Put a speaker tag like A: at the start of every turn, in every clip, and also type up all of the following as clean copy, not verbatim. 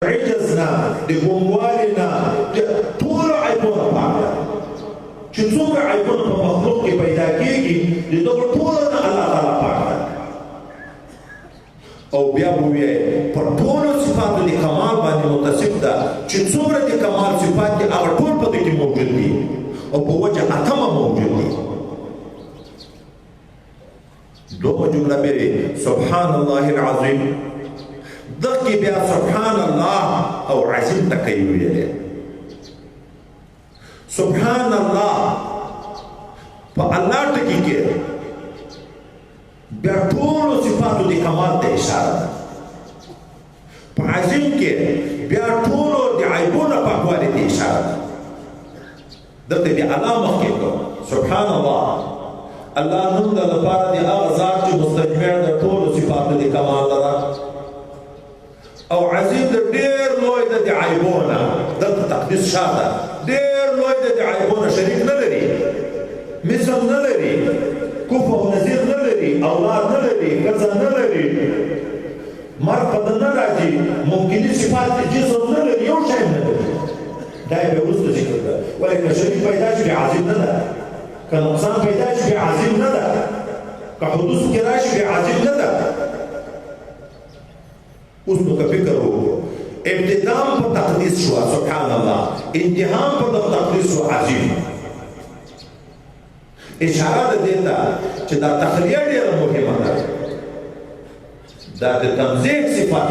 A: عجز نه د ګونګوالي نه ټول عیبونه پاک ده چې څومره عیبونه په مخلوق کې پیدا کېږي د دغو ټولو نه الله تعالی پاک ده او بیا به ووایي پر ټولو صفاتو د کمال باندې متصف ده چې څومره د کمال صفات دي هغه ټول په دې کې موجود دي او په وجه اتمه موجود دي دومره جمله بری سبحان الله العظیم دغه بیا سبحان الله او عظیم تکي ویلې سبحان الله په الله ټکی کې بیا ټول صفاتو د کمال ته اشاره ده په عظیم کې بیا ټول د عیبونو پاکوالي ته اشاره ده دغه بیا الله مخکې سبحان الله الله نوم د لپاره د هغه ذات چې مستجمع د ټولو صفاتو د کمال لره او عظیم د ډېر لوی د عیبونه دلته تقدیس شاته ډېر لوی د عیبونه شریک نه لري مثل نه لري کفو او نظیر نه لري اولاد نه لري ښځه نه لري مرګ په ده نه راځي ممکني صفات جسم نه لري یو شی نه لري دا یې بیا وروسته ذکر کړه ولې که شریک پیدا شي بیا عظیم نه ده که نقصان پیدا شي بیا عظیم نه ده که حدوث کې راشي بیا عظیم نه ده اوس نو که فکر وکړو ابتدام په تقدیس شو سبحان الله انتهام په تقدیس شو عظیم اشاره ده دې ته چې دا تخلیه ډېره مهمه ده دا د تمزیق صفت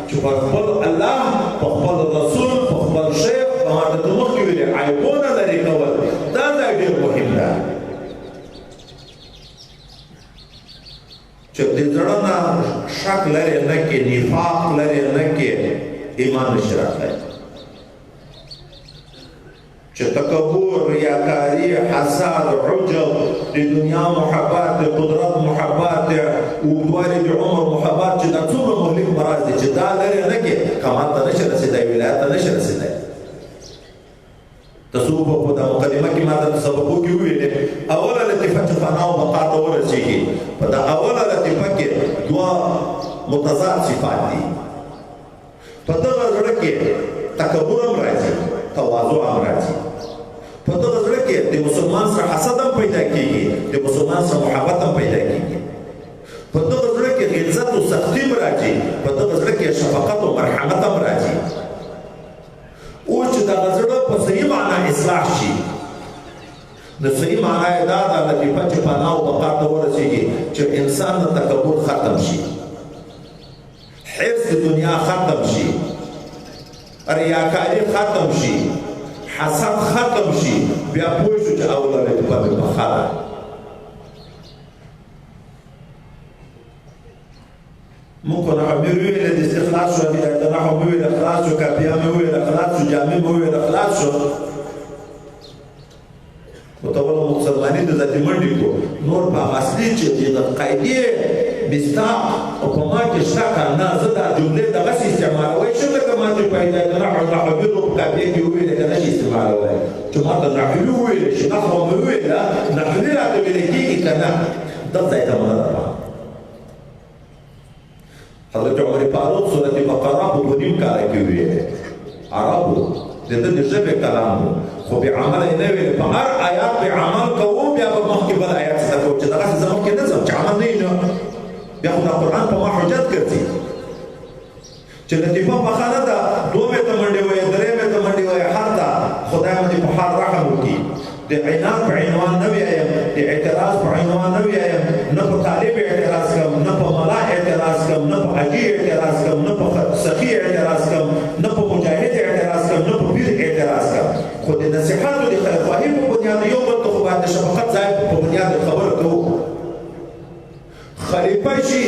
A: چې په خپل الله په خپل رسول په خپل شیخ په ماته مخکې ویلې عیبونه لرې کول دا ځای ډېر مهم ده چې د زړه نه شک لرې نه کې نفاق لرې نه کې ایمان نشي راتلی چې تکبر ریاکاري حسد عجب د دنیا محبت د قدرت محبت د اوږدوالي د عمر محبت چې دا څومره مهلک مراز دي چې دا لرې نه کې کمال ته نشي رسېدی ولایت ته نشي رسېدی تاسو په دا مقدمه کې ما د سبقو کې ویلې اوله لطیفه چې فنا او بقا ته ورسېږي په دا اوله لطیفه کې دوه متضاد صفات دي په دغه زړه کې تکبر هم راځي تواضع هم راځي په دغه زړه کې د مسلمان سره حسد هم پیدا کېږي د مسلمان سره محبت هم پیدا کېږي په دغه زړه کې غلظت او سختي هم راځي په دغه زړه کې شفقت او مرحمت هم راځي او چې دغه زړه په صحیح معنا اصلاح شي د صحیح معنا یې دا ده لطیفه چې فنا او بقا ته ورسېږي چې انسان د تکبر ختم شي حرص د دنیا ختم شي ریاکاري ختم شي حسد ختم شي بیا پوه شو چې اوله لطیفه مې پخه ده موږ خو نحو مې وویله د استخلاص شو د نحو مې وویله خلاص شو کاپیه مې وویله خلاص شو جامې مې وویله خلاص شو خو ته وله مسلماني د ذاتي منډې کو نور په اصلي چې د قاعدې مصداق او په ما کې شته که نه زه دا جملې دغسې استعمالوی شم لکه ما چې پیدا د نحو نحوي په کاپیه کې وویله که نشي استعمالوی چې ما ته نحوي وویله شي نحو مې وویله نحوي راته ویله کېږي که نه دغه ځای ته مه ده حضرت عمر فاروق سورت بقره په دوه نیم کاله کې ویلې عربو د ده د ژبې کلام و خو بې عمله یې نه ویلې په هر آیات بې عمل کوو بیا به مخکې بل آیات زده کوو چې دغسې زه مخکې نه ځم چې عمل نه وي نو بیا خو دا قرآن په ما حجت ګرځي چې لطیفه پخه نه ده دومې ته منډې وایي درېمې ته منډې وایي هلته خدای مې دې په حال رحم وکړي د عناد په عنوان نه ویایم د اعتراض په عنوان نه ویایم نه په طالب اعتراض کوم نه په ملا اعتراض کوم نه په حاجي اعتراض کوم نه په سخي اعتراض کوم نه په مجاهد اعتراض کوم نه په پیر اعتراض کوم خو د نصیحاتو د خیرخواهي په بنیاد یو بل ته خو باید د شفقت ځای په بنیاد خبره کوو خلیفه شي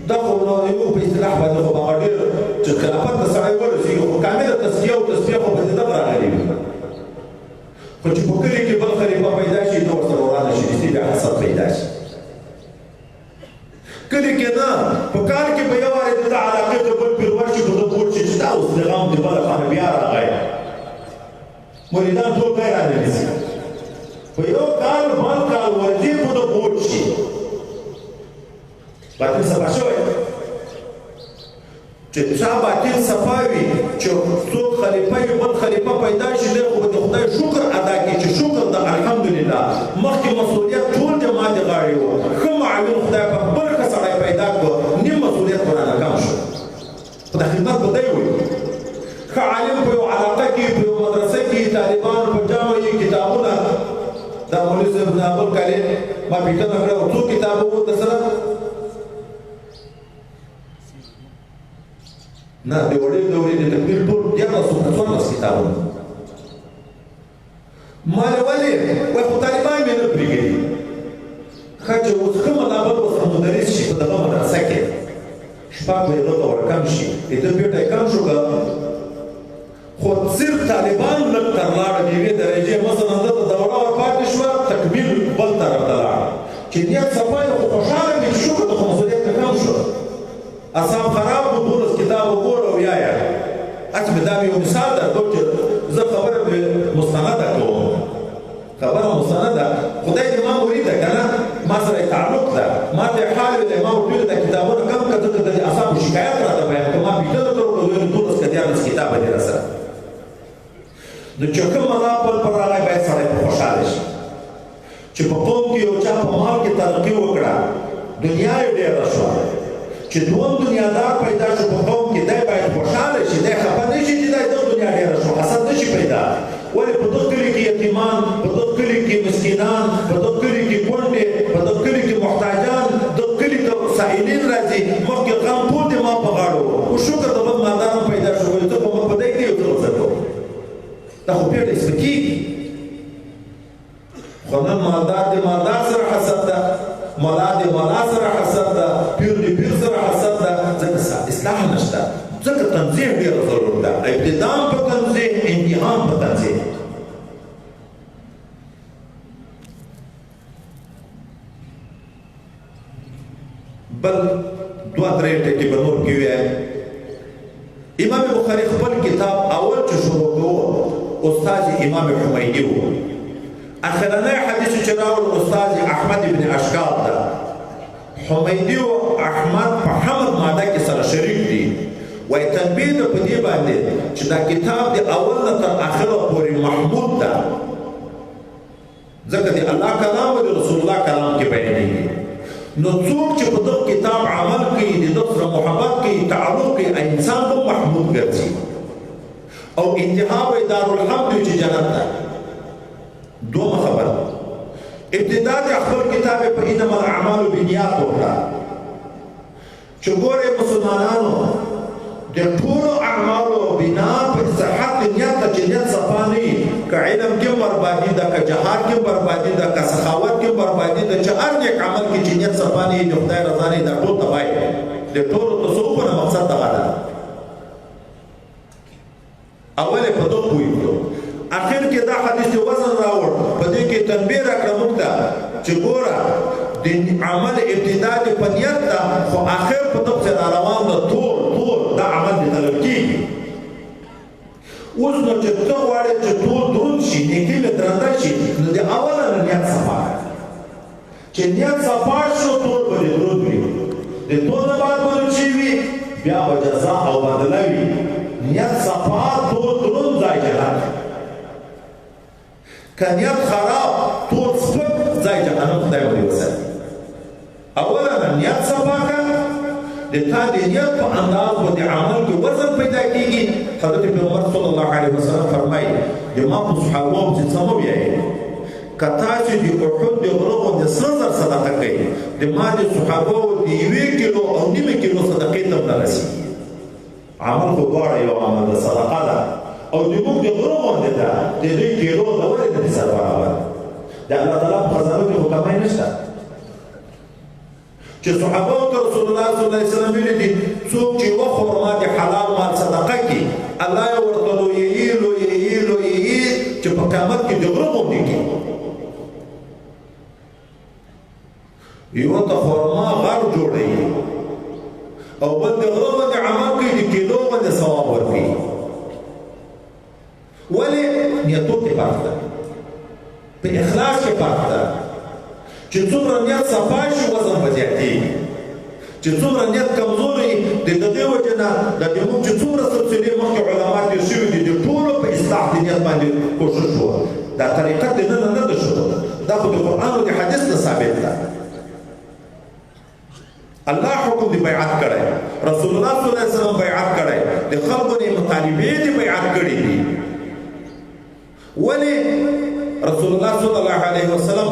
A: دا خو نو یو په اصطلاح باندې خو به هغه ډېر چې خلافت ته سړی ورسېږي خو کامله تزکیه او تصفیه خو به د ده راغلي وي خو چې په کلي کې بل خلیفه پیدا شي نو ورسره ورانه شي دې بیا حسد پیدا شي کلي کې نه په کال کې به یو وارې د ده علاقې ته بل پیر ورشي په ده پوه شي چې دا اوس د غم د بله خانه بیا راغی مریدان ټول دی رانیسي په یو کال بل کال ورځي په ده پوه شي باطل سبا شوی چې چا باطل صفا وي چې څوک خلیفه وي بل خلیفه پیدا شي دی خو د خدای شکر ادا کړي چې شکر د الحمدلله مخکې مسؤلیت ټول جماعت غاړې وو ښه معلم خدای په خپل ښه سړی پیدا کړو نیم مسؤلیت ورانه کم شو خو د خدمت به دی وي ښه عالم په یو علاقه کې په یو مدرسه کې طالبانو په جامه یې کتابونه دا مولوي صاحب د اول کالې ما پوښتنه کړې څو کتابه وو درسره نه د وړې دورې د تکمیل ټول 1414 کتابونه ما ولې وایي خو طالبان مې نه پرېږدي ښه چې اوس ښه منابر ورسره مدرس شي په دغه مدرسه کې شپږ به یې دلته ورکم شي د ده بیټه یې کم شو که خو صرف طالبان لږ تر لاړه د یوې درجې مثلا دلته دوره ورپاتې شوه تکمیل بل طرف ته لاړه چې نیت صفا یې خو خوشحاله وي چې شکر د خو مسؤلیت مې کم شو اصحاب خراب و 12 کتاب وګوره او یایه هسې مې دا مې یو مثال درکړو چې زه خبره مې مستنده کوم خبره مستنده خدای دې ما مرید ده که نه ما سره یې تعلق ده ما ته یې حال ویلی ما ورته ویلي دا کتابونه کم کړه ځکه د دې اصحابو شکایت راته بیان کړه ما پوښتنه درته وکړه ویل 12 که 14 کتابه دې راسره نو چې کوم ملا پل پر راغی باید سړی په خوشحاله شي چې په قوم کې یو چا په مال کې ترقي وکړه دنیا یې ډېره شوه چې دوم دنیادار پیدا شو په قوم کې دی باید خوشحاله شي دی خفه نه شي چې دی دغه دنیا ډېره شو حسد نه شي پیدا ولې په دغه کلي کې یتیمان په دغه کلي کې مسکینان په دغه کلي کې کونډې په دغه کلي کې محتاجان دغه کلي ته سائلین راځي مخکې غم ټول د ما په غاړو او شکر د بل مالدار پیدا شو وایي ته خو ما په دی کې یو څه وځکو دا خو پېټه سپکېږي خو نن مالدار د مالدار سره حسد ده ملا د ملا سره حسد ده پیر د پیر سره حسد ده ځکه اصلاح نشته ځکه تنظیم ډېره ضرور ده ابتدام په تنظیم انتهام په تنظیم بل دوه درې ټکي به نور کې ووایم امام بخاري خپل کتاب اول چې شروع کوو استاد امام حمیدي و اخرنی حدیث چې راوړ استاد احمد ابن اشکال ده حمیدي او احمد په حمد ماده کې سره شریک دي وایي تنبیه ده په دې باندې چې دا کتاب د اول نه تر اخره پورې محمود ده ځکه د الله کلام او د رسول الله کلام کې بیانېږي نو څوک چې په دغه کتاب عمل کوي د ده سره محبت کوي تعلق کوي انسان به محمود ګرځي او انتها به دارالحمد وي چې جنت ده دومره خبره ابتدا د خپل کتاب په انما الاعمال بالنیات وکړه چې ګورې مسلمانانو د ټولو اعمالو بنا په صحت نیت ته چې نیت صفا نه وي که علم کې بربادي ده که جهاد کې بربادي ده که سخاوت کې بربادي ده چې هر نیک عمل کې چې نیت صفا نه وي د خدای رضا نه وي دا ټول تباهي د ټولو تصوفونو مقصد دغه ده اول په دغه پوهېږو اخر کې دا حدیث وزن راوړ په دې کې تنبیه راکړه موږ ته چې ګوره د عمل ابتدا د په نیت ده خو اخر په دغه سره روان ده ټول دا عمل دې طلب کېږي اوس نو چې ته غواړې چې ټول دروند شي نیکي مې درنده شي نو د اوله نه نیت صفا چې نیت صفا شو ټول به دې دروند وي د ټول نه بعد به چې وي بیا به جزا او بدله وي نیت صفا ټول دروند ځای جنت که نیت خراب ټول سپک ځای جهنم خدای به دې وساتي اوله نه نیت صفا کړه د تا د نیت په انداز و د عمل کې وزن پیدا کېږي حضرت پیغمبر صلی الله علیه وسلم فرمایي د ما په صحابو چې څه مه ویایئ که تاسو د احد د غره غوندې سره زر صدقه کوئ د ما د صحابو د 1 کیلو او نیمه کیلو صدقې ته هم نه رسېږي عمل خو دواړه یو عمل د صدقه ده او د موږ د غره غوندې ده د دې کیلو د ولې نه دي سره برابر د الله تعالی په خزانو کې خو کمای نشته چې صحابه ته رسول الله صلی الله علیه وسلم ویلي دي څوک چې یوه خرما د حلال مال صدقه کړي الله یې ورته لویوي چې په قیامت کې د غره غوندې کړي یوه ته خرما غر جوړوي او بل د غره باندې عمل کوي د کیلو باندې ثواب ورکوي ولې نیتو کې فرق ده په اخلاص کې فرق ده چې څومره نیت صفا شي وزن به زیاتېږي چې څومره نیت کمزوري د دغې وجې نه د دې موږ چې څومره سلسلې مخکې علما تېر شوي دي د ټولو په اصلاح د نیت باندې کوښښ وه دا طریقه د نن نه ده شروع دا خو د قرآن او د حدیث نه ثابت ده الله حکم دی بیعت کړی رسول الله صلی الله علیه وسلم بیعت کړی د خلکو نه مطالبې دی بیعت کړی دي ولې رسول الله صلی الله علیه وسلم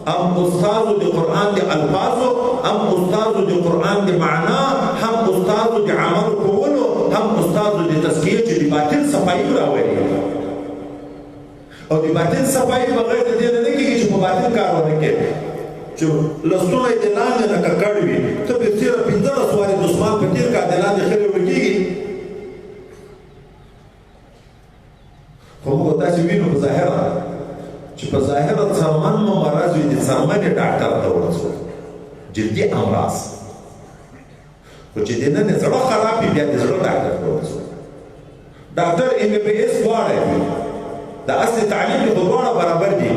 A: هم استاد د قرآن د الفاظو هم استاد د قرآن د معنا هم استاد د عمل کولو هم استاد د تزکیه چې د باطن صفایي راوړي او د باطن صفایي بغیر د دې نه کېږي چې په باطن کار ونه کوي چې لستونه یې د لاندې نه ککړ وي ته په تېره 15 سوارې دسمال په تېر کال د لاندې خلې ورکېږي خو موږ تاسې وینو په ظاهره چې په ظاهره څرمن مو مرض وي د څرمنې ډاکټر ته ورځو جدي امراض خو چې د نن زړه خراب وي بیا د زړه ډاکټر ته ورځو ډاکټر MBBS دواړه وي د اصلي تعلیم کې دواړه برابر دي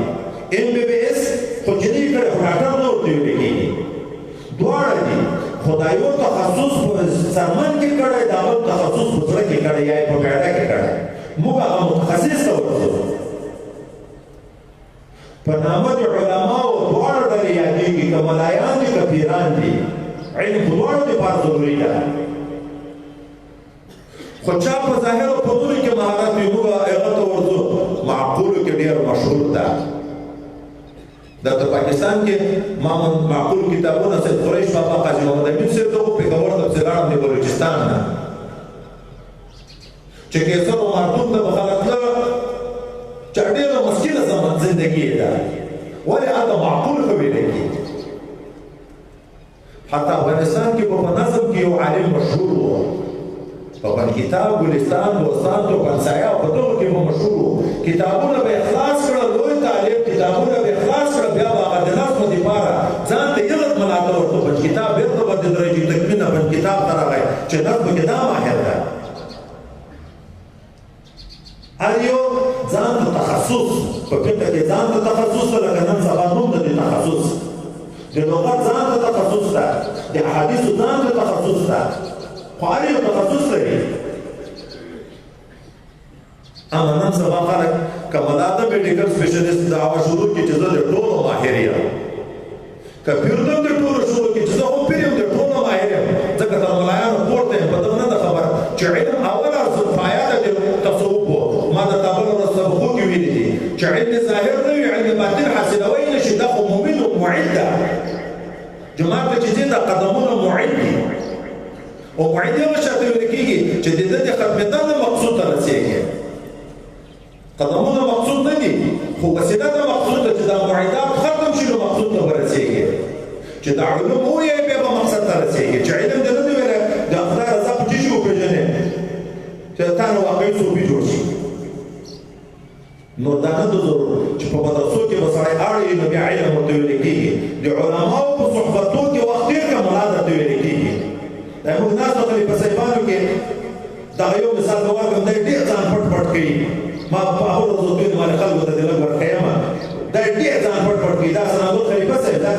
A: MBBS خو چې نه کړی خو ډاکټر نه ورته ویل کېږي دواړه دي خو دا یو تخصص په څرمن کې کړی دا بل تخصص په زړه کې کړی یا په معده کې کړی موږ هغه متخصص ته ورځو په نامه د علماو دواړه ډلې یادېږي که ملایان دي که پیران دي علم په دواړو دپاره ضروري ده خو چا په ظاهرو پوهنو کې مهارت وي موږ هغه ته ورځو معقولو کې ډېر مشهور ده دلته پاکستان کې معقول کتابونه سید قریش بابا قاضي محمد امین صاحب ته وو پېښور ته څېړاړم د بلوچستان نه چې کیسر و مارتون ته به خلک تله چې ډېره مشکله زندګي یې ده ولې هلته معقول ښه ویلی کېږي حتی افغانستان کې په نظم کې یو عالم مشهور و په کتاب ګلستان بوستان توپنسایا په دغو کې به مشهور و کتابونه به یې خلاص کړه لوی طالب کتابونه به یې خلاص کړه بیا به هغه د نظمو دپاره ځان ته یغت ملاته ورته بچ کتاب بېرته به د درجې تکمینه بچ کتاب ته راغی چې نظمو کې دا ماهر ده هر یو ځان ته تخصص په فقه کې ځان ته تخصص ده لکه نن سبا نوم د دې تخصص د لغت ځان ته تخصص ده د احادیثو ځان ته تخصص ده خو هر یو تخصص لري اما نن سبا خلک که ملاته میډیکل سپیشلیست دعوه شروع کړي چې زه د ټولو ماهر یم که پیردم د ټولو شروع کړي چې زه خو پیر یم د ټولو ماهر یم ځکه تر ملایانو پورته یم په دغه نه ده خبره چې علم اوله پایه ده د تصوف ما د تابل ورځ سبقو کې ویلي دي چې علم ظاهر نه وي علم باطن حاصلوی نه شي دا خو مؤمن و معد ده جماعت ته چې ځي دا قدمونه معد دي او معد یو شاته ویل کېږي چې د ده د ختمېدل نه مقصود ته رسېږي قدمونه مقصود نه دي خو وسیله ده مقصود ده چې دا معدات ختم شي نو مقصود ته به رسېږي چې دا علوم ووایې بیا به مقصد ته رسېږي چې علم د نه دي ویلی د خدای رضا په څه شي وپېژنې چې د تا نه واقعي صوفي جوړ شي نو دا نه ده ضرور چې په مدرسو کې به سړی اړ نو بیا علم ورته ویلی کېږي د علماو په صحبتو کې وخت ډېر که ملا درته ویلی کېږي دا موږ ناستو خلیفه صاحبانو کې دغه یو مثال به ورکړم دی ډېر ځان پټ پټ کوي ما په هغو ورځو دوی باندې خلکو ته د لږ ورښیم دا ډېر ځان پټ پټ کوي دا سنابود خلیفه صاحب دا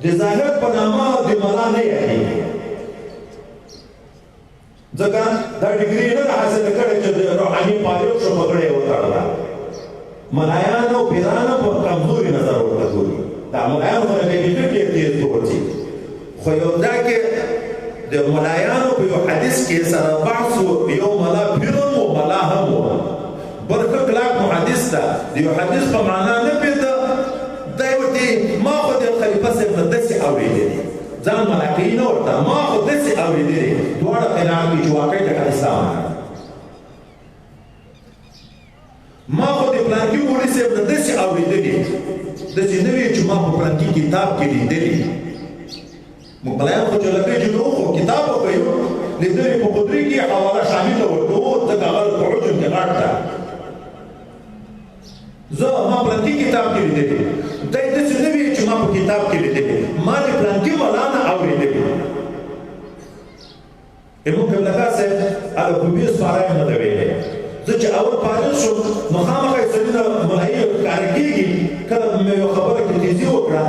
A: د ظاهر په نامه د ملا نه یادېږي ځکه دا ډګري نه ده حاصله کړې چې د روحاني فعالیت شو پکړه یې وتړله ملایانو پیرانو په کمزوري نظر ورته ګوري دا ملایانو سره به ډېر ډېر تېز ورځي خو یو دا کې د ملایانو په یو حدیث کې سره بحث یو ملا پیر هم و ملا هم و بل ښه کلاک محدث ده د یو حدیث په معنا نه پوهېده دی ورته ما خو د خلیفه صاحب نه داسې اورېدلي ځان ملاقي نه ورته ما خو داسې اورېدلې دواړه قناعت کې چې واقعي د اسلام ما خو د پلانکي مولوي صاحب نه داسې اورېدلې داسې نه وي چې ما په پلانکي کتاب کې لیدلي موږ ملایان خو چې لکۍ چې نو خو کتاب وکوو لیدلې په قدري کې حواله شامله ورته و ځکه هغه په حجم کې غټ ده زه ما پلانکي کتاب کې لیدلې دی داسې نه وي چې ما په کتاب کې لیدلې ما د پلانکي مولا نه اورېدلې امام قبله صاحب هغه په 20 پاره یې نه ده ویلې زه چې اول فارغ شوم نو خامخا یې سړي نه ملایي ښکاره کېږي کله مې یو خبره کې تیزي وکړه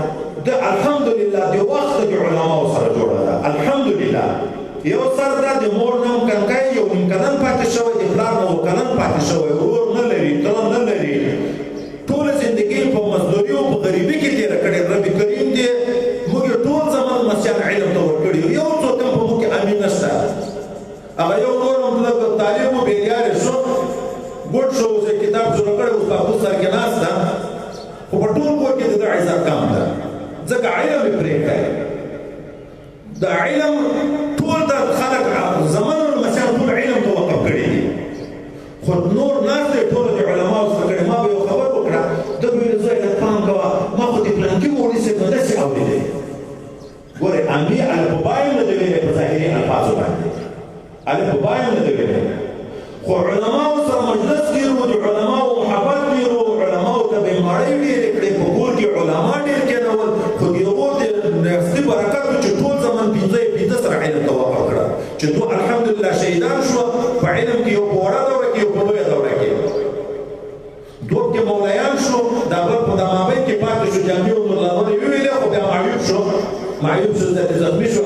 A: د الحمدلله د وخت د علماو سره جوړه ده الحمدلله یو سر دا د مور نه کنکای یو نیم کلن پاتې شوی د پلار نه کلن پاتې شوی ورور نه لري تره نه لري ټوله زندګي په مزدوري او په غریبي کې تېره کړې رب کریم دې موږ ټول زمان مسیان علم ته ورکړي یو څوک هم په موږ کې امین نشته هغه یو نور هم لږ تعلیم و بېریارې شو ګوټ شو اوس یې کتاب جوړ کړی اوس په ابو سر کې ناست ده خو په ټول کور کې د ده عزت کم ده ځکه علم یې پرېږدی د علم ټول د خلک زمانو المسیان ټول علم ته وقف کړي دي خو نور ناست دی ټوله د علماو څخه کړي ما به یو خبر وکړه ده به ویل زوی لږ پام کوه ما خو د پلانکي مولوي صاحب نه داسې اورېدی ګورې امي الفبا یې نه دی ویلی په ظاهري الفاظو باندې الفبا یې نه دی ویلی خو علماو سره مجلس ډېر و د علماو محبت ډېر و علماو ته به یې مړۍ ډېرې کړې په کور کې علما ډېر کېنول خو د هغو د نفسي برکت و چې ټول زمان پنځه سره علم ته وقف کړه چې دوه الحمدلله شهیدان شوه په علم کې یو په وړه دوره کې یو په لویه دوره کې دوه کې مولیان شو دا بل په د مابین کې پاتې شو جامع نورالله یې وویلې خو بیا معیوب شو زخمي شو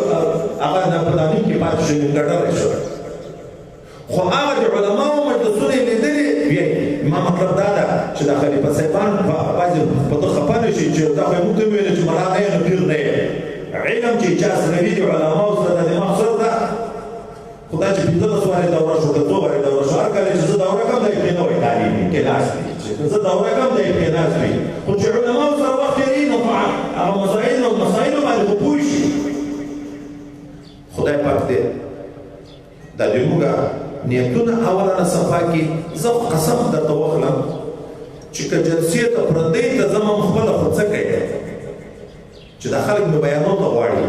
A: هغه په تعلیم کې پاتې شو ګډلی شو خو هغه د علماو مجلسونه یې لیدلي بیا ما مطلب دا ده چې د خلیفه صاحبان بعضې په ده خفه نه شي چې دا خو یې موږ ته وویلې چې ملا نه یې نو پیر نه یې علم چې چا سره وي د علماو سره د دې مقصد ده خو دا چې 15 وارې دوره شو که 2 وارې دوره شو هر کله چې زه دوره کړم دا یې پرې نه وایي تعلیم یې کې ناست وي چې زه دوره کړم دا یې پرې ناست وي خو چې علماو سره وخت تېري نو په هغه مسایلو باندې خو پوه شي خدای پاک دې دا د موږ نیتونه اوله صفا کې زه قسم درته واخلم چې که جلسې ته پردی ته ځم هم خپله خو څه کوي چې دا خلک مې بیانو ته غواړي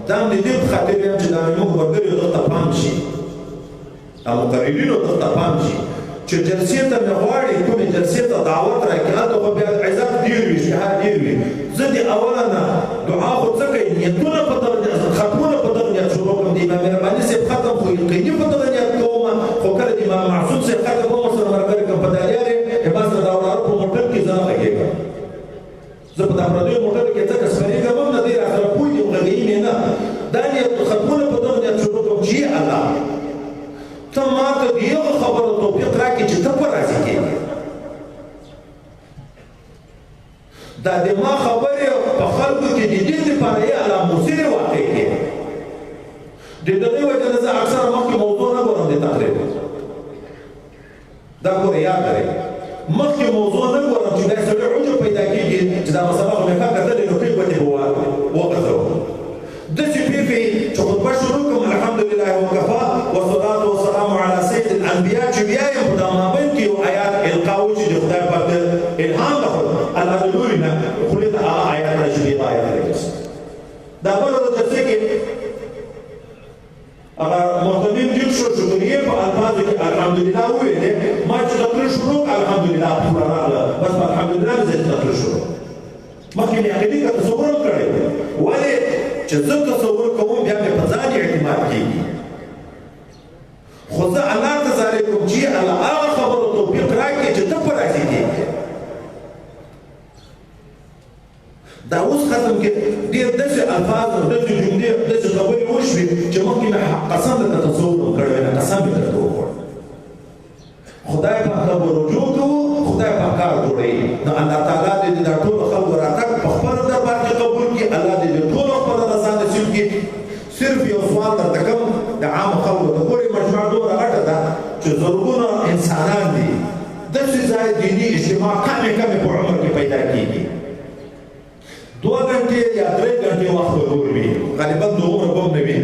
A: دا هم د دې په خاطر یم چې دا موږ ملګري دلته پام شي او مقررینو دلته پام شي چې جلسې ته مې غواړي کومې جلسې ته دعوت راکړي هلته خو بیا عزت ډېر وي اشتهار ډېر وي زه د اوله نه دعا خو څه کوي نیتونه په دغه ختمونه په دغه نیت شروع کړم د امام رباني صاحب ختم خو یقیني په دغه نیت کوم خو کله د امام معصوم صاحب ختم کوم ورسره ملګري کړم په دالیارې ما سره د اولادو په موټر کې زه نه غږېږم زه په دا پردیو موټرو کې ځکه سپرېږم هم نه دی راسره پوه دي غږوي مې نه دا نیت ختمونه په دغه نیت شروع کړم چې الله ته ما ته د یو خبرو توفیق راکړي چې ته په راضي کېږې دا د ما خبرې په خلکو کې د دې لپاره یې الله مصیرې واقع کړي د دغې وجه نه زه اکثره مخکې موضوع نه ګورم د تقریر دا ګوره یاد لرئ مخکې موضوع نه ګورم چې دا سړی عجب پیدا کېږي چې دا مسله خو مې ښه کتلې نو ټیک ګوتې به وغځوم داسې پېښې چې خطبه شروع کړم الحمدلله وکفا والصلاة والسلام علی سید الانبیاء چې بیا یې په دا مابین کې یو آیات القا وشي د خدای پاک الهام د الله د لوري نه خولې ته هغه آیات راشي دې آیات راځي دا بله ورځ جلسې کې هغه محتمیم جوړ شو شکریې په الفاظو کې الحمدلله وویلې ما چې تقریر شروع الحمدلله پوره راغله بس په الحمدلله مې زه تقریر شروع مخکې مې عقیدې ته تصور هم کړی ولې چې زه تصور کوم بیا مې په ځان اعتماد کېږي خو زه الله ته زارۍ کوم چې الله هغه خبرو توفیق راکړي چې ته په راضي کېږي دا اوس ختم کې ډېر داسې الفاظ او داسې جملې داسې خبرې وشوې چې مخکې مې قسم درته تصور هم کړی نه قسم مې درته وکړ خدای پاک ته به رجوع کوو خدای پاک کار جوړوي نو الله تعالی دې دا ټولو خلکو راتګ په خپل دربار کې قبول کړي الله دې ټولو خپله رضا نصیب کړي صرف یو سوال درته کوم د عامو خلکو ته ګورې مجموعه دومره غټه ده چې زرګونه انسانان دي داسې ځای دیني اجتماع کمې په عمر کې پیدا کېږي 2 غنټې یا 3 غنټې وخت به ضرور وي غالبا دومره به هم نه وي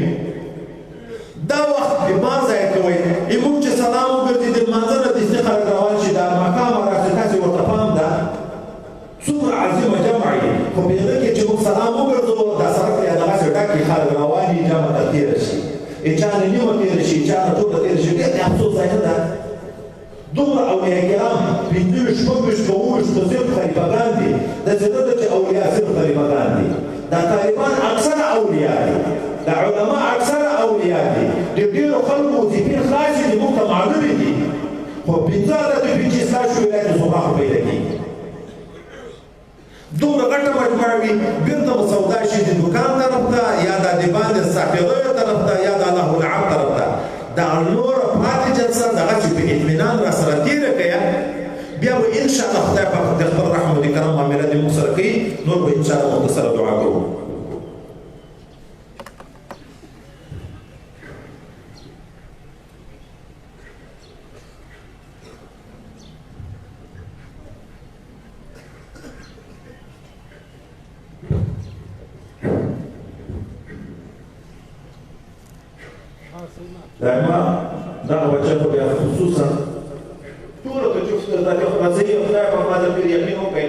A: دا وخت د لمانځه ضایع کوئ موږ چې سلام وګرځي د لمانځه نه داسې خلک روان شي دا مقام راسي تاسې ورته پام ده څومره عظیمه جمع یې خو په هغه کې چې موږ سلام وګرځو دا سړک یا دغسې ډک وي خلک روان وي جمع ته تېره شي چا نه نیمه تېره شي چا نه ټوله تېره شي ډېر د افسوس ځای نه ده دومره اولیاء کرام 25 صرف خلیفګان دي داسې نه ده چې اولیاء صرف خلیفګان دي دا طالبان اکثره اولیاء دي دا علما اکثره اولیاء دي د ډېرو خلکو وظیفې خاصې دي موږ ته معلومې دي خو 15 عدد چې اصلاح شو ولایت صبح پیدا کېږي دومره غټه مجموعه وي بېرته به سودا شي د دوکان طرف ته یا د د باندې سافټویر طرف ته یا د الله العب طرف ته دا نوره پاتې جلسه دغسې په اطمینان را سره تېره کړه بیا به انشاءالله خدای پاک د خپل رحم او د کرم معامله دې موږ سره کوي نور به انشاءالله موږ سره دعا کوو دائما دعوة جنب يا خصوصا طول تشوف ذلك الرزية خدای په ما د پیر یقین وکړي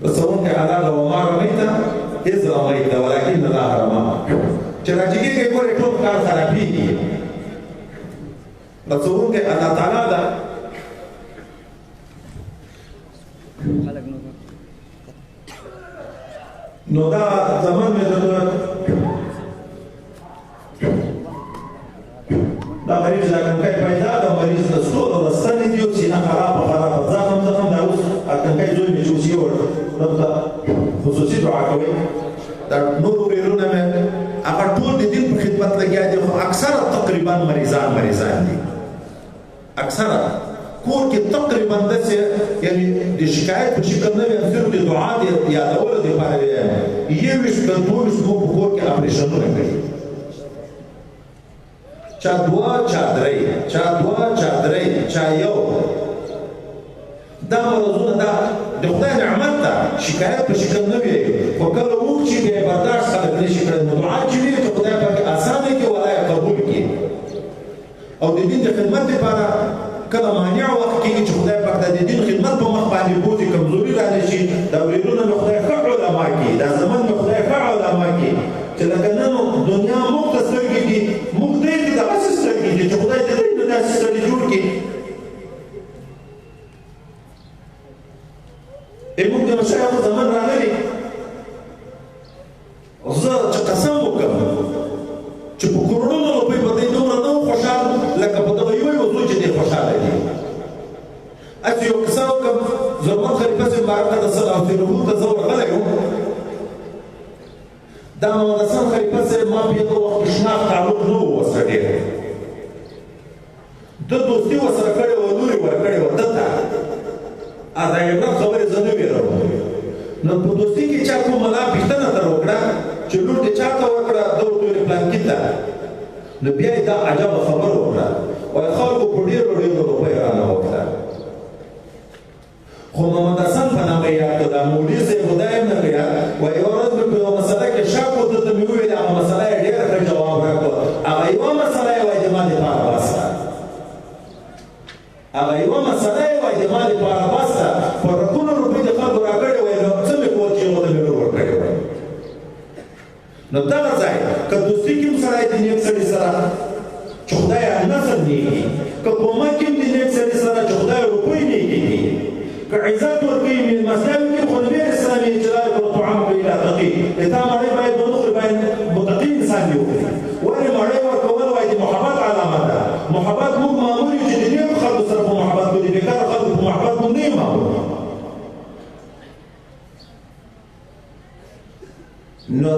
A: رسولك على وما رميت إذ رميت ولكن الله رمى چې راجګي کې ګورې ټول کار خرابېږي رسولك الله تعالی دا نو دا زمان مې دا مریض دا کنکای پیدا دا مریض د ستورو د ستنې دي او سینه خرابه زخم دا اوس کنکای زوی مې جوړ شي رب ته خصوصي دعا کوي دا نور ورېرونه مې هغه ټول د دین په خدمت لګیا دي خو اکثره تقریبا مریضان دي اکثره کور کې تقریبا داسې یعنی د شکایت په شکل نه وي صرف د دعا د یادولو دپاره یوویشت که دوهویشت مو په کور کې اپریشنونه کوي چا دوه چا درې چا یو دا مرضونه دا د خدای نعمت ده شکایت په شکل نه وي خو کله اوږد شي بیا یې برداشت خلک نه شي کړی نو دعا چې وي چې خدای پاک اسانه کړي ولا یې قبول کړي او د دین د خدمت لپاره کله مانع وخت کېږي چې خدای پاک د دین خدمت په مخ باندې بوځي کمزوري رانه شي دا ورېرونه مې خدای ښه علما کړي دا زمن مې خدای ښه علما کړي چې لکه نن دنیا موږ ته سترګې دي موږ دی ته دغسې سترګې دي چې خدای د دوی نه داسې سترګې جوړ کړي موږ د مشایخو زمن راغلي زه چې قسم وکړم چې په کروڑونو روپۍ به دی دومره نه و خوشحال لکه په دغه یوه موضوع چې دی خوشحاله دي هسې یو قصه وکړم زرمن خلیفه صاحب مبارک قدس الله سره ته زه ورغلی وم دا محمد حسن خلیفه صاحب ما په یو وخت کې شناخت تعلق نه و ورسره ډېر ده دوستي ورسره کړې وه لور یې ورکړې وه ده ته د عبرت خبرې زه نه ویروم نو په دوستي کې چا کوم ملا پوښتنه تر وکړه چې لور دې چا ته ورکړه ده ورته ویل پلانکي ته نو بیا یې دا عجبه خبره وکړه وایي خلکو په ډېرو روپۍ رانه وکړه خو محمد حسن په نامه یاد کړه دا مولوي صاحب خدای هم نه یاد وایي یوه ورځ مې په یوه مسله کې شک و ده ته مې وویل هغه مسله یې ډېره ښه جواب راکړه هغه یوه مسله یې وایي د ما دپاره بس ده هغه یوه مسله یې وایي د ما دپاره بس ده په رکونو روپۍ د خلکو راکړې وایي نو څه مې کول چې هغه ته مې نور ورکړې وایي نو دغه ځای که دوستي کې هم سړی د نیک سړي سره چې خدای نسل نیږي که کومک کې هم د نیک سړي سره چې خدای روپۍ نیږي که عزت ورکوي مېلمستیا وکړي خو نبي اسلامي چې لا یکون طعامک الا تقي د تا مړۍ باید ونخوري باید متقي انسان دې وکړي ولې مړۍ ورکول وایي د محبت علامه ده محبت موږ مامور یو چې د نیکو خلکو سره په محبت کړو د بېکاره خلکو په محبت موږ نه یو مامور نو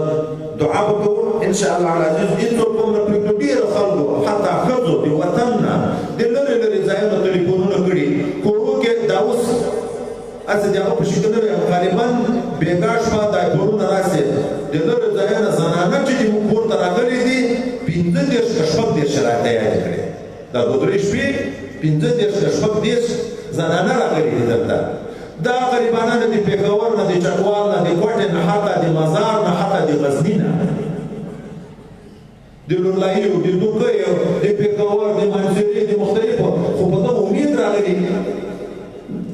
A: دعا وکړو ان شاء الله العزیز هېڅوک به نه پرېږدو ډېرو خلکو حتی ښځو د وطن نه د لرې لرې ځایونو ټلیفونونه کړي کورو کې دا اوس هسې د هغه په شکل نه وي غالبا بېګا شپه دا کورونه راسې د لرې ځایونه زنانه چې د موږ کور ته راغلي دي 15 که 16 راته یادې کړې دا 2-3 شپې 15 که 16 زنانه راغلي دي دلته دا غریبانه نه د پېښور نه د چکوال نه د کوټې نه حتی د مزار نه حتی د غزني نه د لورلایو د دوکیو د پېښور د منصوري د مختلفو خو په دغه امید راغلي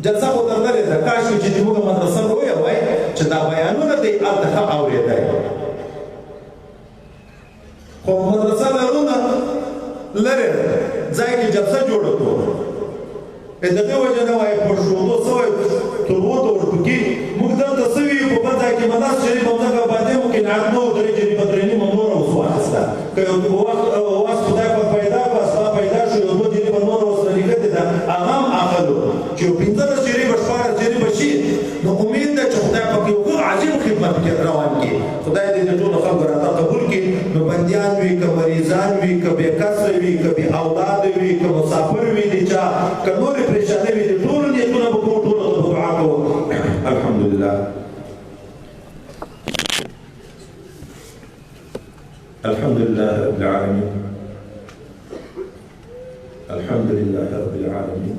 A: جلسه خو درللې ده کاشکې چې زموږ مدرسه لویه وای چې دا بیانونه دی هلته ښه اورېدی خو مدرسه لرو نه لرې ځای کې جلسه جوړه کړو دغه وجه نه وایي پرښودو سوی تربو ته ورپکي موږ دلته سوي په بل ځای کې مدرس شریف همدغه باندې مو قناعت نه و درې جریبه درېنیمه نوره اوس واخېسته که یو وخت خدای پاک پیدا کړه اسباب پیدا روان کړي. خدای دې د ټولو خلکو راته قبول کړي. نو بندیان وي که مریضان وي که بې کسه وي که بې اولاده وي که مسافر وي د چا که نورې پریشانۍ وي د ټولو نیتونه به کوو ټولو ته به دعا کوو. الحمدلله الحمد لله رب العالمين الحمد لله رب العالمين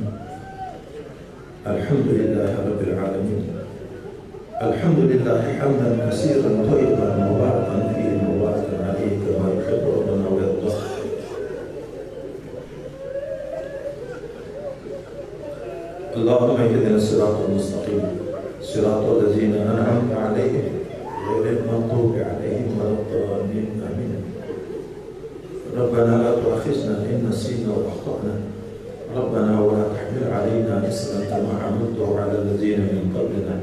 A: الحمد لله رب العالمين الحمد لله حمدا كثيرا طيبا مباركا فيه مباركا عليه كما يحب ربنا ويرضى. اللهم اهدنا الصراط المستقيم صراط الذين انعمت عليهم غير المغضوب عليهم ولا الضالين. امين. ربنا لا تؤاخذنا ان نسينا واخطانا ربنا ولا تحمل علينا إصرا كما حملته على الذين من قبلنا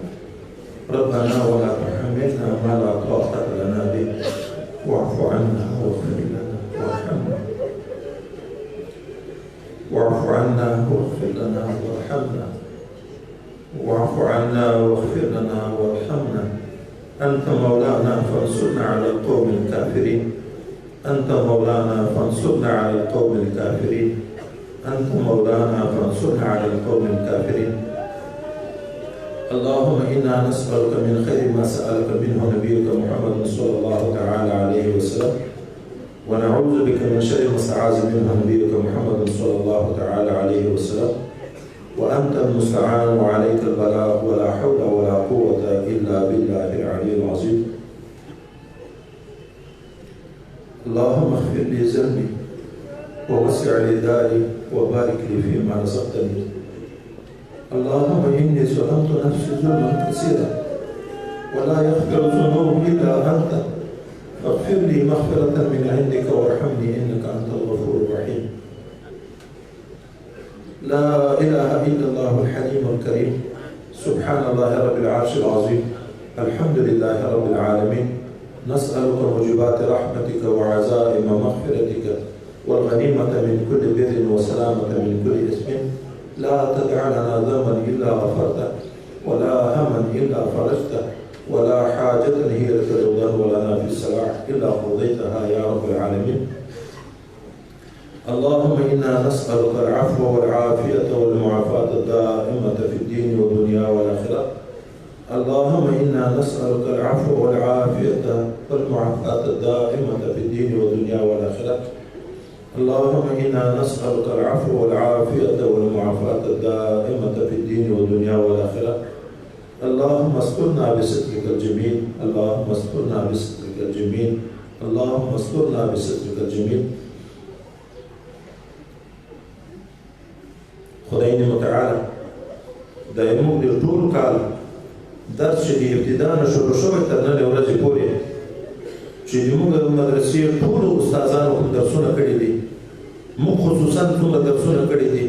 A: ربنا ولا تحملنا ما لا طاقة لنا به واعف عنا واغفر لنا وارحمنا واعف عنا واغفر لنا وارحمنا واعف عنا واغفر لنا وارحمنا أنت مولانا فانصرنا على القوم الكافرين أنت مولانا فانصرنا على القوم الكافرين أنت مولانا فانصرنا على القوم الكافرين. اللهم إنا نسألك من خير ما سألك منه نبيك محمد صلى الله تعالى عليه وسلم ونعوذ بك من شر ما استعاذ منه نبيك محمد صلى الله تعالى عليه وسلم وأنت المستعان وعليك البلاغ ولا حول ولا قوة إلا بالله العلي العظيم. اللهم اغفر لي ذنبي ووسع لي داري وبارك لي فيما رزقتني. اللهم إني ظلمت نفسي ظلما كثيرا ولا يغفر الذنوب إلا أنت فاغفر لي مغفرة من عندك وارحمني إنك أنت الغفور الرحيم. لا إله إلا الله الحليم الكريم سبحان الله رب العرش العظيم الحمد لله رب العالمين. نسألك موجبات رحمتك وعزائم مغفرتك والغنيمة من كل بر وسلامة من كل إثم. لا تدع لنا ذنبا إلا غفرته ولا هما إلا فرجته ولا حاجة هي لك رضا ولنا في الصلاح إلا قضيتها يا رب العالمين. اللهم إنا نسألك العفو والعافية والمعافاة الدائمة في الدين والدنيا والآخرة. اللهم إنا نسألك العفو والعافية والمعافاة الدائمة في الدين والدنيا والآخرة. اللهم إنا نسألك العفو والعافية والمعافاة الدائمة في الدين والدنيا والآخرة. اللهم استرنا بسترك الجميل اللهم استرنا بسترك الجميل اللهم استرنا بسترك الجميل. خدای دې متعال د موږ د ټول کال درس چې د ابتدا نه شروع شوی تر نننۍ ورځې پورې چې موږ د مدرسې ټولو استادانو درسونه کړي دي، موږ خصوصا څومره درسونه کړي دي،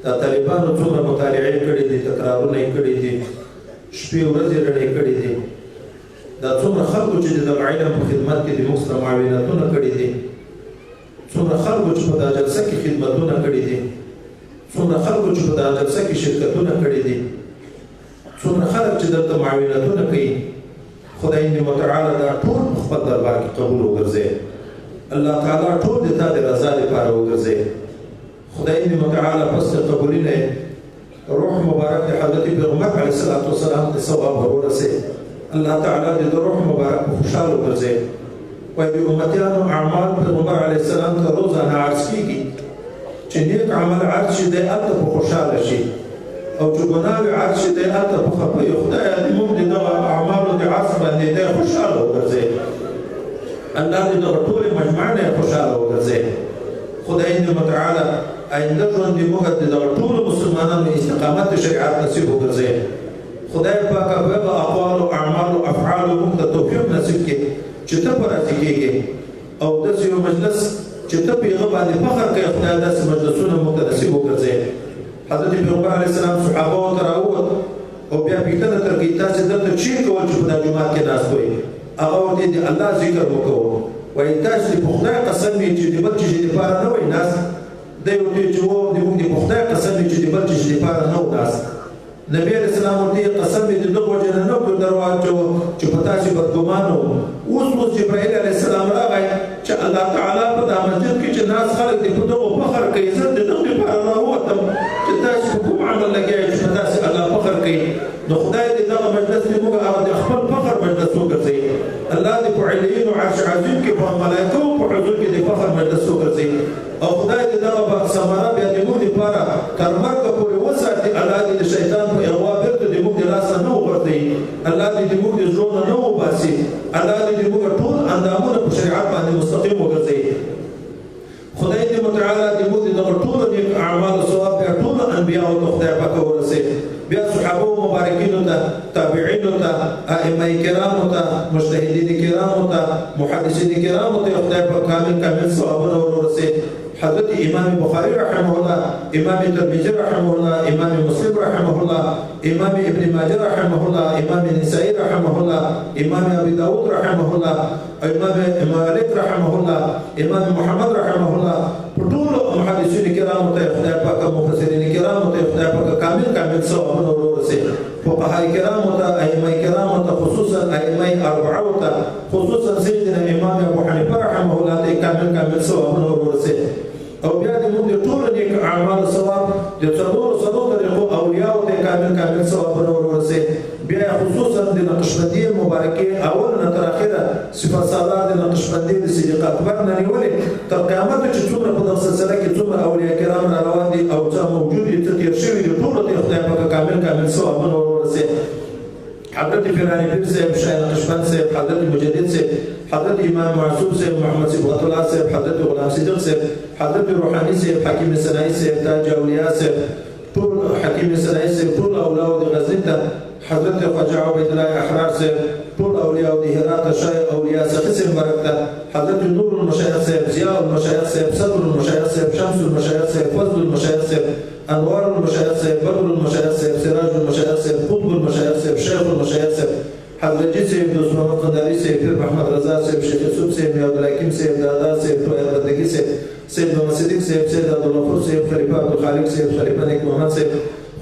A: د طالبانو څومره مطالعې کړي دي، تکرارونه یې کړي دي، شپې ورځې رڼې کړي دي، دا څومره خلکو چې د علم په خدمت کې د موږ سره معاونتونه کړي دي، څومره خلکو چې په دا جلسه کې خدمتونه کړي دي، څومره خلکو چې په دا جلسه کې شرکتونه کړي دي، څومره خلک چې دلته معاونتونه کوي. خدای دې متعال دا ټول په خپل دربار کې قبول وګرځي. الله تعالی ټول د تا د رضا لپاره وګرځي. خدای دې متعال پس د قبولي نه روح مبارک حضرت پیغمبر علیه الصلاۃ والسلام ته ثواب ورسي. الله تعالی دې د روح مبارک خوشاله وګرځي. وای د امتیانو اعمال پیغمبر علیه السلام ته روزانه عرض کیږي چې نیک عمل عرض شي دی هلته په خوشحاله شي، او چې ګناه عرض شي دی هلته په خفه وي. خدایه دې موږ د دغه اعمالو د عرض باندې دی خوشحاله وګرځي. الله دې دغه ټولې مجموعه نه خوشحاله وګرځي. خدای دې متعالی آینده ژوند دې موږ د دغه ټولو مسلمانانو استقامت د شریعت نصیب وګرځي. خدای پاک هغه اقوال او اعمال او افعال موږ ته توفیق نصیب کړي چې ته په راضي کېږې، او داسې یو مجلس چې ته په هغه باندې فخر کوې. خدای داسې مجلسونه موږ ته نصیب وګرځي. حضرت پیغمبر علیه السلام صحابه ورته راووت او بیا پوښتنه ترې کوي تاسې دلته چیرې کول چې په دا جومات کې ناست وئ؟ هغه ورته د الله ذکر وکړو. وایي تاسې په خدای قسم وي چې د بل چیز دپاره نه وئ ناست. دی ورته چې و د موږ د په خدای قسم وي چې د بل چیز دپاره نه و ناست. نبی علیه السلام ورته قسم دې د دغه وجې نه کړو درواغ چې په تاسې بدګمان وو. اوس جبرائیل علیه السلام راغی چې الله تعالی په دا مسجد کې چې ناس خلک دې په دغو فخر کوي، زه د دغه لپاره راووتم چې تاسې په کوم عمل لګیا چې په تاسې الله فخر کوي. نو خدای دې دغه مجلس دې موږ هغه د خپل فخر مجلس وګرځوي. الله دې په علیینو عرش عظیم کې په ملایکو په حضور کې دې فخر مجلس وګرځوي. او خدای دې دغه ثمره بیا د موږ لپاره تر مرګه پورې وساتي. الله دې د شیطان په اغوا بیرته د موږ د لاسه نه وغورځوي. الله دې د موږ د زړونو نه وباسي. الله دې د موږ ټول اندامونه په شریعت باندې مستقیم وګرځوي. خدای دې متعالی دې موږ د دغه ټولو نیک اعمالو ثواب بیا ټولو انبیاو ته خدای پاک ورسوي. بیا صحابه مبارکینو ته، تابعینو ته، ائمه کرامو ته، مجتهدین کرامو ته، محدثین کرامو ته خدای پاک کامل ثوابونه ورسوي. حضرت امام بخاری رحمه الله، امام ترمذی رحمه الله، امام مسلم رحمه الله، امام ابن ماجه رحمه الله، امام نسائی رحمه الله، امام ابي داود رحمه الله، امام مالک رحمه الله، امام محمد رحمه الله، ټول محدثین کرامو ته خدای پاک، مفسرین کرامو ته خدای پاک کامل ثوابونه ورسوي. فقهاء کرامو ته، ائمه کرامو ته، خصوصا ائمه اربعه ته، خصوصا سیدنا امام ابو حنیفه رحمه الله ته کامل ثوابونه ورسوي. او بیا د موږ د ټولو نیک اعمالو ثواب د څلورو طریقو اولیاو ته کامل ثوابونه ورسوي. بیا خصوصا د نقشبندي مبارکې اول نه تر اخره صفات سالار د نقشبندي د صدیق اکبر نه نیولې تر قیامت چې څومره په دغه سلسله کې څومره اولیاء کرام را روان دي او څه موجود دي څه تېر شوي دي، ټولو ته خدای پاک کامل ثوابونه ورسوي. حضرت فیرانی پیر صاحب، شاه نقشبند صاحب، حضرت مجدد صاحب، حضرت امام معصوم صاحب، محمد صبغت الله صاحب، حضرت غلام صدیق صاحب، حضرت روحانی صاحب، حکیم سنائی صاحب، تاج اولیاء صاحب، ټول حکیم سنائی صاحب، ټول اولیاء د غزنی ته، حضرت خواجه عبید الله احرار صاحب، ټول اولیاء د هرات شاه اولیاء سخی صاحب مبارک ته، حضرت نور المشایخ صاحب، ضیاء المشایخ صاحب، صدر المشایخ صاحب، شمس المشایخ صاحب، فضل المشایخ صاحب، انوار المشایخ صاحب، بدر المشایخ صاحب، سراج المشایخ صاحب، قطب المشایخ صاحب، شیخ المشایخ صاحب، حضرت جی صاحب، دوست محمد قنداری صاحب، پیر محمد رضا صاحب، شیخ یوسف صاحب، عبدالحکیم صاحب، دادا صاحب، توحید بندگی صاحب، سید محمد صدیق صاحب، سید عبدالغفور صاحب، خلیفہ عبدالخالق صاحب، خلیفہ نیک محمد صاحب،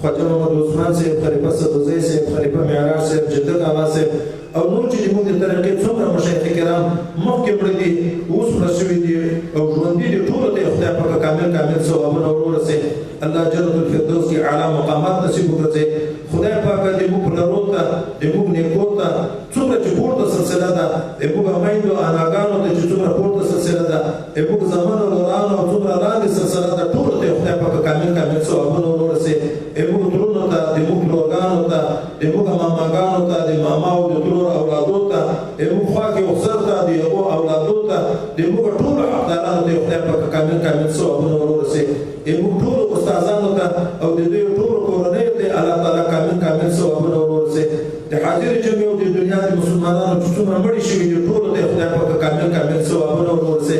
A: خواجه محمد عثمان صاحب، خلیفہ سدوزی صاحب، خلیفہ معراج صاحب، جدد آغا صاحب، او نور چې موږ د طریقې څومره مشایخ کرام مخکې مړه دي، اوس مړه شوي دي او ژوندي دي، ټولو ته خدای پاک کامل ثوابونه ورسوي. الله جنت الفردوس کې اعلی مقامات نصیب وکړي. خدای پاک دې موږ لرو ته، دې موږ نیکو ته څومره چې پورته سلسله ده، دې موږ میندو اناګانو ته چې څومره پورته سلسله ده، دې موږ زمانو ورانو څومره لاندې سلسله ده، ټولو ته خدای پاک کامل ثوابونه ورسوي. دې موږ ترونو ته، دې موږ لورګانو ته، دې موږ ماماګانو ته، دې ماماو د ترور اولادو ته، دې موږ خوا کې اخسر ته، دې هغو اولادو ته، دې موږ ټولو حقدارانو ته خدای پاک کامل ثوابونه ورسوي. دې موږ ټولو استادانو ته او د دوی ټولو کورنیو ته الله تعالی کامل ثوابونه ورسوي. د حاضر جمعې او د دنیا د مسلمانانو چې څومره مړي شوي دي، ټولو ته خدای پاک کامل ثوابونه ورسوي.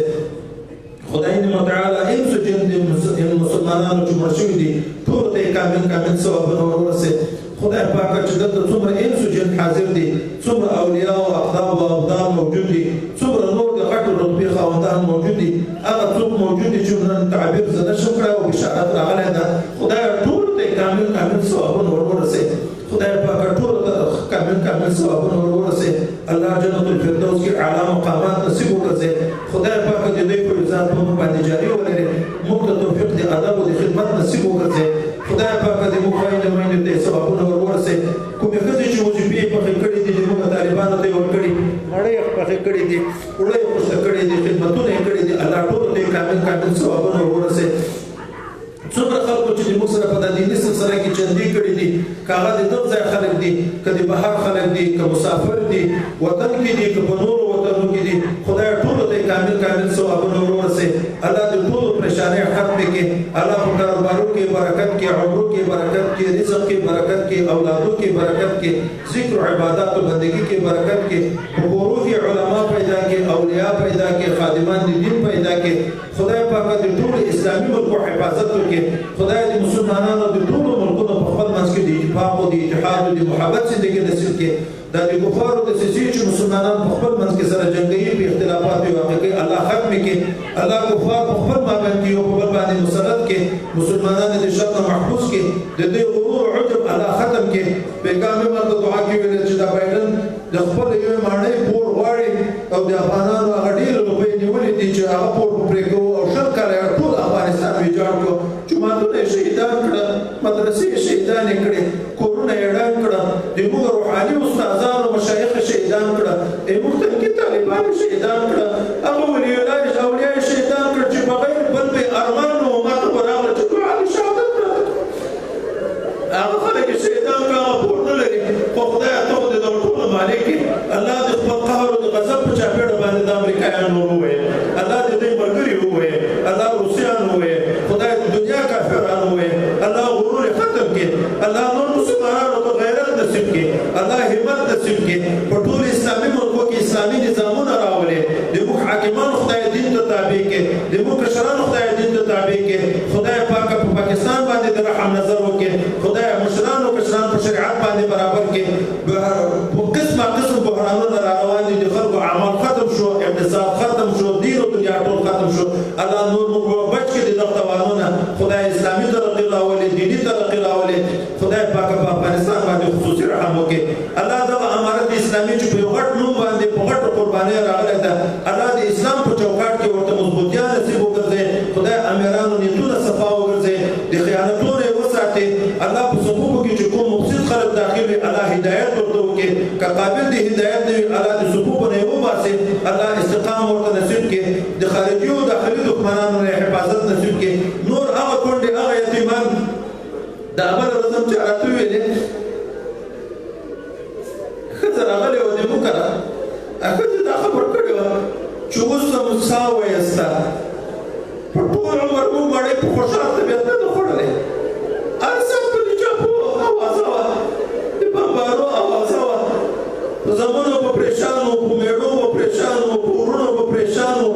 A: خدای دې متعالی انس او جن د مسلمانانو چې مړ شوي دي، ټولو ته کامل ثوابونه ورسوي. خدای پاک چې دلته څومره انس او جن حاضر دي، څومره اولیاء او اقطاب او ابدال موجود دي، څومره نور د غټو رتبې خاوندان موجود دي، هغه څوک موجود دي چې نن تعبیر زه نشم کړی او بشارت راغلی ده. خدای ټولو ته کامل ثوابونه ورسوي. خدای پاک ټولو ته کامل ثوابونه ورسوي. الله جنت الفردوس کې اعلی مقامات نصیب وکړي. خدای پاک دې دوی په ځان په موږ باندې جاري ولري، موږ ته توفیق د ادب او د خدمت نصیب وکړي. خدای پاک دې موږ باندې ته ثوابونه ورسوي. کومې ښځې چې وظیفې پخې کړي دي، موږ طالبانو ته یې ورکړي، مړۍ یې پخې کړي دي، وړۍ یې خوشته کړي دي، خدمتونه یې کړي دي، الله ټولو ته کامل ثوابونه ورسوي. څومره خلکو چې موږ سره په د دیني سلسله کې چندې کړي دي، که هغه د دغه ځای خلک دي، که د بهر خلک دي، که مسافر دي، وطن کې دي، که په نورو وطنو کې دي، خدای ټولو ته کامل ثوابونه ورسوي. الله دې ټولو پریشانۍ ختمې کړي. الله په کاروبارو کې برکت کړي، عمرو کې برکت کړي، رزق کې برکت کړي، اولادو کې برکت کړي، ذکر او عبادت او بندګۍ کې برکت کړي، په کورو کې علما پیدا کړي، اولیاء پیدا کړي، خادمان دین پیدا کړي. خدای پاک دې ټول اسلامي ملکو حفاظت وکړي. خدای دې مسلمانانو د ټولو ملکونو په خپل منځ کې د اتفاق او د اتحاد او د محبت زندګي نصیب کړي. دا د کفارو د سیسي چې مسلمانان په خپل منځ کې سره جنګي په اختلافات واقع کوي الله ختم کړي الله کفار په خپل باندې یو په بل باندې مسلط کړي مسلمانان د شر نه محفوظ کړي د دې غرور او عجب الله ختم کړي پیغام مرته دعا کوي چې دا بایدن د خپل یو معنی پور غواړي او د افغانانو هغه ډېر لوبې نیولې دي چې هغه پور پرې کوو او شل کاله ټول افغانستان ویجاړ کړو جوماتونه شهیدان کړه مدرسې شهیدانې کړې کورونه یې ډک کړه د موږ روحاني استادانو مشایخ شهیدان کړه موږ ته طالبان شهیدان کړه هغه اولیا شهیدان کړه چې بغیر بل به ارمان و امت به راغله چې ټول علي شهادت هغه خلک شهیدان کړه هغه پور نه لري خو خدای ته د دغه ټولو مالک الله د خپل قهر او د غضب په چاپېړه باندې د امریکایانو وویل الله د دوی ملګري وویل الله روسیان وویل خدای د دنیا کافران وویل الله غرور ختم کړي الله نور مسلمانانو ته غیرت نصیب کړي الله همت نصیب کړي په ټول اسلامي ملکو کې اسلامي نظامونه راولي د موږ حاکمان خدای دین ته تابع کړي د موږ کشران خدای دین ته تابع کړي خدای پاک په پاکستان باندې د رحم نظر وکړي خدای مشران او کشران په شریعت باندې برابر کړي په قسمه قسم بحرانونه را روان دي د خلکو اعمال ختم شو اقتصاد ختم شو دین او دنیا ټول ختم شو الله نور موږ بچ کړي د توانونه خدای اسلامي ترقي راولي دینی ترقي راولي خدای پاک په افغانستان باندې خصوصي رحم وکړي الله دغه امارت اسلامي چې په غټ نوم باندې په غټ قرباني راغله ده الله د اسلام په چوکاټ کې ورته مضبوطیا نصیب وکړي خدای امیرانو نیتونه صفا وګرځي د خیانتونو وساتي الله په صفوف کې چې کوم مفسد خلک داخل وي الله هدایت ورته وکړي که قابل دی هدایت دی الله د صفوف نه وباسي الله استقامت ورته نصیب کړي د خارجي او داخلي دښمنانو نه حفاظت نصیب کړي نور هغه کونډې هغه یتیمان د عمل رسم چې راته ویلې ښځه راغلې وه د موږ کره ښځې دا خبر کړې وه چې اوس هم سا ویسته په ټول عمر موږ مړۍ په خوشحال طبیعت نه ده خوړلې هر څه په د چاپو اوازه وه د بمبارو اوازه وه په زمونو په پریشان وو په میړو په پریشان وو په ورونو په پریشان وو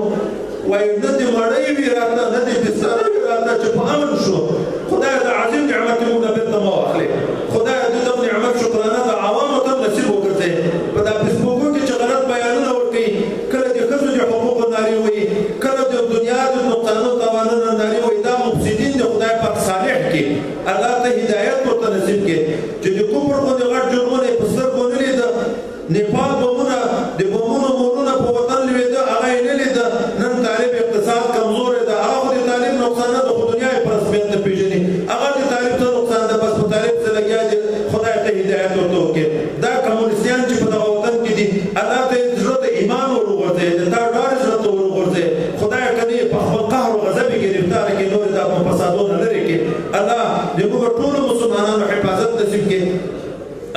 A: وایي نه د مړۍ وي راته نه د بستره وي راته چې په امن شو خدای د عظیم نعمت موږ نه بېرته مه واخلې خدای د دغه نعمت شکرانه د عوامو ته نصیب وګرځئ په دا فیسبوکو کې چې غلط بیانونه ورکوي کله د ښځو د حقوقو نارې وایي کله د دنیا د نقصانو تاوانونو نارې وایي دا مفسدین د خدای پاک صالح کې الله ته هدایت ورته نصیب کړي چې د کفر باندې غټ جرمونه یې په سترګو نه لیده نیپال بمونه د بمونو مورونه په وطن لوېده هغه یې نه لیده نن طالب اقتصاد کمزوری ده هغه خو د طالب نقصان نه ده خو دنیا یې په رسمیت نه پېژني هغه د طالب ته نقصان ده بس په طالب څه لګیا دي خدای ته هدایت ورته وکړي دا کمونیستیان چې په دغه وطن کې دي الله ته یې زړه ته ایمان ور وغورځوي د تا ډار زړه ته ور وغورځوي خدای که دې په خپل قهر او غضب یې ګرفتاره کړي نور دا په فسادونه لرې کړي الله د موږ ټولو مسلمانانو حفاظت نصیب کړي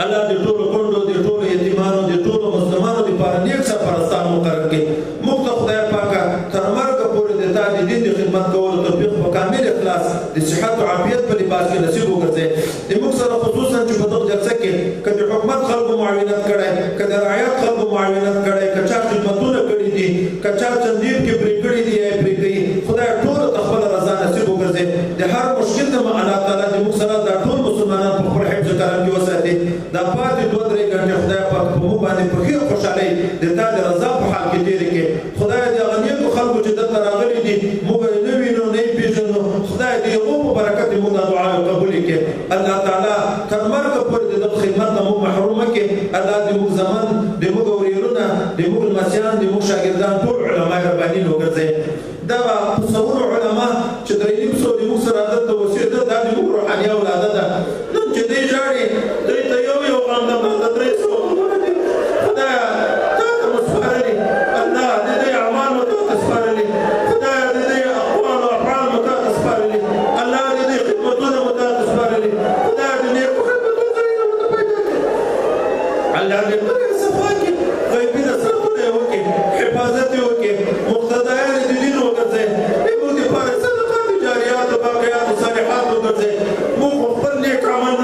A: الله د ټولو کونډو د ټولو یتیمانو د ټولو مسلمانانو دپاره نیک سرپرستان مقرر کړي موږ ته خدای پاکه تر مرګه پورې د تا د دین د خدمت کولو توفیق په کامل اخلاص د صحت او عافیت په لباس کې نصیب وګرځي د موږ سره خصوصا چې په دغه جلسه کې که د حکومت خلکو معاونت کړی که د رعایت خلکو معاونت کړی که چا خدمتونه کړي دي که چا چندین کې پرې کړي دي یا یې پرې کوي خدای ټولو ته خپله رضا نصیب وګرځي د هر مشکل نه الله تعالی د موږ سره دا ټول مسلمانان په خپل حفظ کرم کې وساتي دا پاتې 2-3 غنټې خدای پاک په موږ باندې په ښې خوشحالۍ د تا د رضا په حال کې تېرې کړي خدای د هغه نیکو خلکو چې دلته راغلي دي موږ یې نه وینو نه یې پېژنو خدای د هغو په برکت یې موږ دا دعا قبولې کړي الله تعالی تر مرګه پورې د دغه خدمت نه موږ محروم کړي الله د موږ زمن د موږ ورېرونه د موږ لمسیان د موږ شاګردان ټول علما ربانین وګرځوي دغه تصور علما چې 300 د موږ سره دلته اوسېده دا د موږ روحاني اولاده ده نن چې دوی ژاړي دوی ته یو غم د 300 خدایه تا ته مو سپارلي الله د دې اعمال مو تا ته سپارلي خدایه د دې اقوال او افعال مو تا ته سپارلي الله د دې خدمتونه مو تا ته سپارلي خدایه د نیکو خدمتونو ځایونه مو ته پیدا کړي الله دې موږ صفا کړي غیبي نصرتونه یې وکړي حفاظت یې وکړي مقتدیان د دین وګرځي موږ دپاره صدقات جاریات او باقیات صالحات وګرځي موږ خپل نیک عمل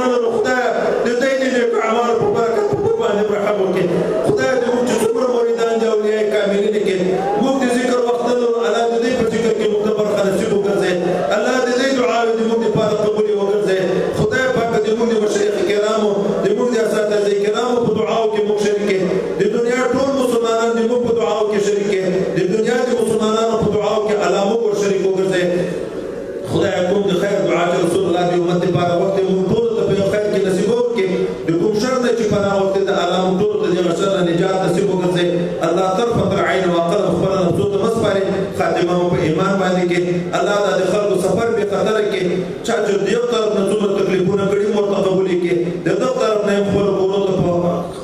A: الله طرفة العين وقلب خبر نفسه مسپاري خاتمه په ایمان باندې کې الله د خلکو سفر به خطر کې چا چې دیو طرف نه څومره تکلیفونه کړي مرته قبولي کې دغه طرف نه خپل ورته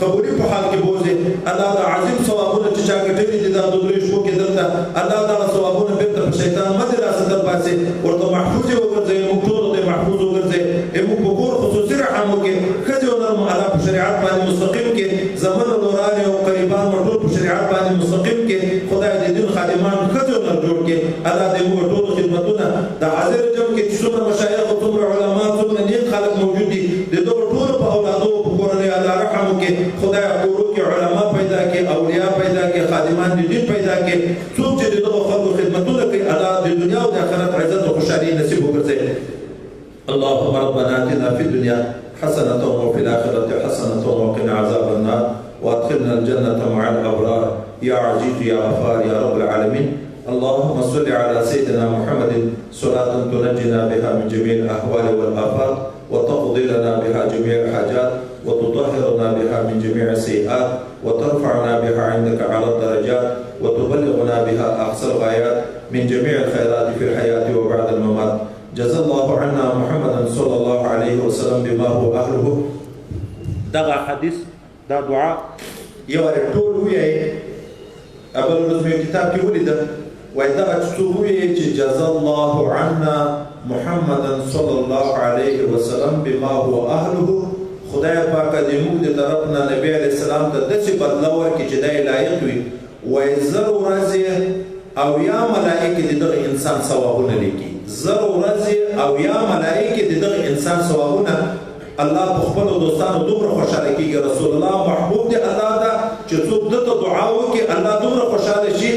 A: قبولي په حال کې بوزي الله د عظیم ثوابونه چې چا ګټلي دي د دوی شپو کې دلته الله دا ثوابونه بیرته په شیطان مده راستل باسي ورته محفوظ وګرځي موږ ټول ته محفوظ وګرځي موږ په کور خصوصي رحم وکړي کله نرم الله په شریعت باندې مستقیم کې زمن نوراني او قریبان ټول په شریعت باندې مستقیم کې خدای دې دین خادمان کله نر جوړ کې الله دې موږ ټول خدمتونه د حاضر جمع کې څومره مشایخ او څومره علما څومره نیک خلک موجود دي د دوه ټول په اولادو په کورنۍ الله رحم وکړي خدای کورو کې علما پیدا کې اولیاء پیدا کې خادمان دین پیدا کې څوک چې دغه خلکو خدمتونه کوي الله د دنیا او د آخرت عزت او خوشحالي نصیب وګرځي اللهم ربنا آتنا في الدنيا حسنة وفي الآخرة حسنة وقنا عذاب النار وادخلنا الجنة مع الأبرار يا عزيز يا غفار يا رب العالمين اللهم صل على سيدنا محمد صلاة تنجنا بها من جميع الأهوال والآفات وتقضي لنا بها جميع الحاجات وتطهرنا بها من جميع السيئات وترفعنا بها عندك على الدرجات وتبلغنا بها أقصى الغايات من جميع الخيرات في الحياة وبعد الممات جزا الله عنا محمدا صلى الله عليه وسلم بما هو أهله دغه حدیث دا دعا یو ټول وی ابل رسمي کتاب کې ولیدل وای دا څو وی چې جزا الله عنا محمدا صلى الله عليه وسلم بما هو أهله خدای پاک دې موږ د طرفنا نبی عليه السلام ته داسې بدلا ورکړي چې دا لایق وي وای زر ورځې او یا ملائکه دغه انسان ثوابونه لیکي زر ورځې او یا ملائکه دغه انسان ثوابونه الله په خپل دوستانو دومره خوشاله کیږي رسول الله محبوب دی الله دا چې څوک دته دعا وکړي الله دومره خوشاله شي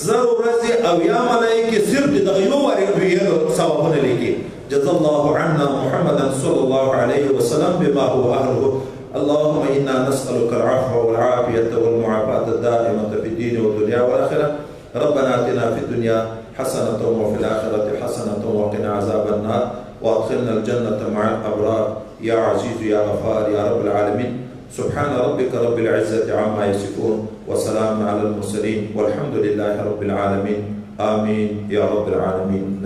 A: زر ورځې او یا ملائکه صرف دغه یو ویلو ثوابونه لیکي جزا الله عنا محمدا صلى الله عليه وسلم بما هو أهله اللهم إنا نسألك العفو والعافية والمعافاة الدائمة في الدين والدنيا والآخرة ربنا آتنا في الدنيا حسنة وفي الآخرة حسنة وقنا عذاب النار وادخلنا الجنة مع الأبرار يا عزيز يا غفار يا رب العالمين سبحان ربك رب العزة عما يصفون وسلام على المرسلين والحمد لله رب العالمين آمين يا رب العالمين